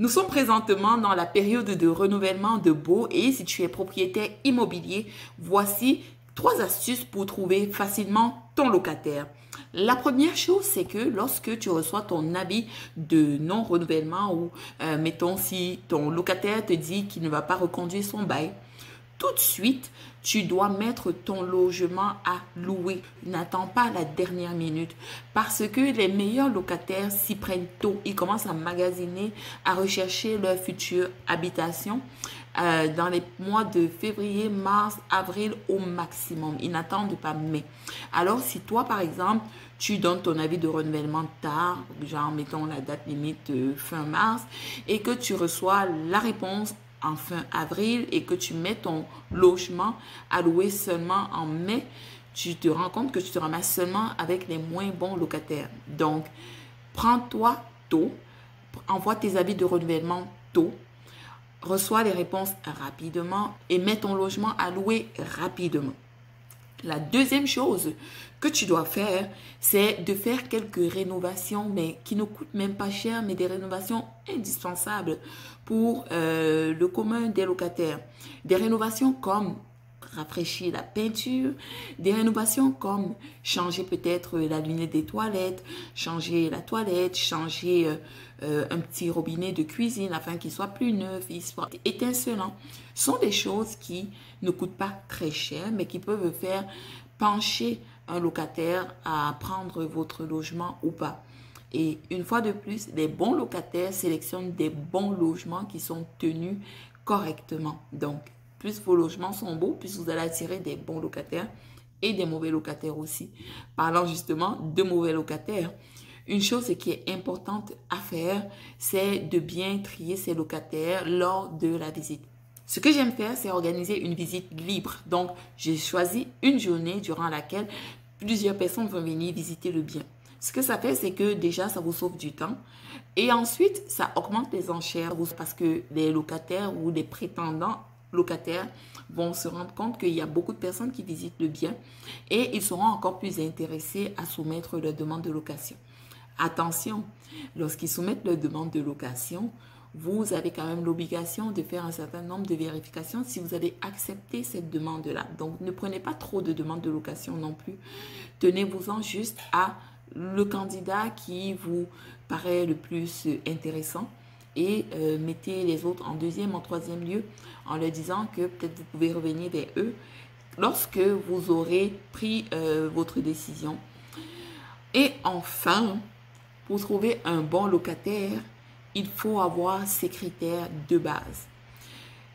Nous sommes présentement dans la période de renouvellement de baux et si tu es propriétaire immobilier, voici 3 astuces pour trouver facilement ton locataire. La première chose, c'est que lorsque tu reçois ton avis de non-renouvellement ou mettons si ton locataire te dit qu'il ne va pas reconduire son bail, tout de suite, tu dois mettre ton logement à louer. N'attends pas la dernière minute parce que les meilleurs locataires s'y prennent tôt. Ils commencent à magasiner, à rechercher leur future habitation dans les mois de février, mars, avril au maximum. Ils n'attendent pas mai. Alors, si toi, par exemple, tu donnes ton avis de renouvellement tard, genre mettons la date limite fin mars, et que tu reçois la réponse en fin avril et que tu mets ton logement à louer seulement en mai, tu te rends compte que tu te ramasses seulement avec les moins bons locataires. Donc, prends-toi tôt, envoie tes avis de renouvellement tôt, reçois les réponses rapidement et mets ton logement à louer rapidement. La deuxième chose que tu dois faire, c'est de faire quelques rénovations, mais qui ne coûtent même pas cher, mais des rénovations indispensables pour le commun des locataires. Des rénovations comme rafraîchir la peinture, des rénovations comme changer peut-être la lunette des toilettes, changer la toilette, changer un petit robinet de cuisine afin qu'il soit plus neuf, il soit étincelant. Ce sont des choses qui ne coûtent pas très cher, mais qui peuvent faire pencher un locataire à prendre votre logement ou pas. Et une fois de plus, les bons locataires sélectionnent des bons logements qui sont tenus correctement. Donc, plus vos logements sont beaux, plus vous allez attirer des bons locataires et des mauvais locataires aussi. Parlant justement de mauvais locataires, une chose qui est importante à faire, c'est de bien trier ses locataires lors de la visite. Ce que j'aime faire, c'est organiser une visite libre. Donc, j'ai choisi une journée durant laquelle plusieurs personnes vont venir visiter le bien. Ce que ça fait, c'est que déjà, ça vous sauve du temps. Et ensuite, ça augmente les enchères parce que les locataires ou les prétendants locataires vont se rendre compte qu'il y a beaucoup de personnes qui visitent le bien et ils seront encore plus intéressés à soumettre leur demande de location. Attention, lorsqu'ils soumettent leur demande de location, vous avez quand même l'obligation de faire un certain nombre de vérifications si vous avez accepté cette demande-là. Donc, ne prenez pas trop de demandes de location non plus. Tenez-vous-en juste à le candidat qui vous paraît le plus intéressant et mettez les autres en deuxième, en troisième lieu en leur disant que peut-être vous pouvez revenir vers eux lorsque vous aurez pris votre décision. Et enfin, pour trouver un bon locataire, il faut avoir ces critères de base.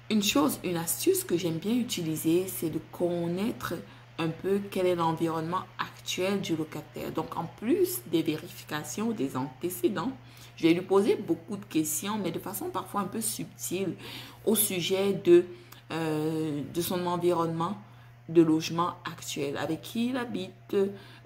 Une astuce que j'aime bien utiliser, c'est de connaître un peu quel est l'environnement actuel du locataire. Donc, en plus des vérifications des antécédents, je vais lui poser beaucoup de questions, mais de façon parfois un peu subtile, au sujet de son environnement de logement actuel, avec qui il habite,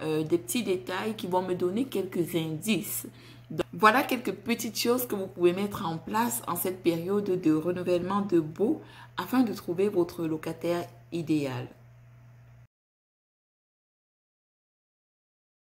des petits détails qui vont me donner quelques indices. Donc, voilà quelques petites choses que vous pouvez mettre en place en cette période de renouvellement de baux afin de trouver votre locataire idéal.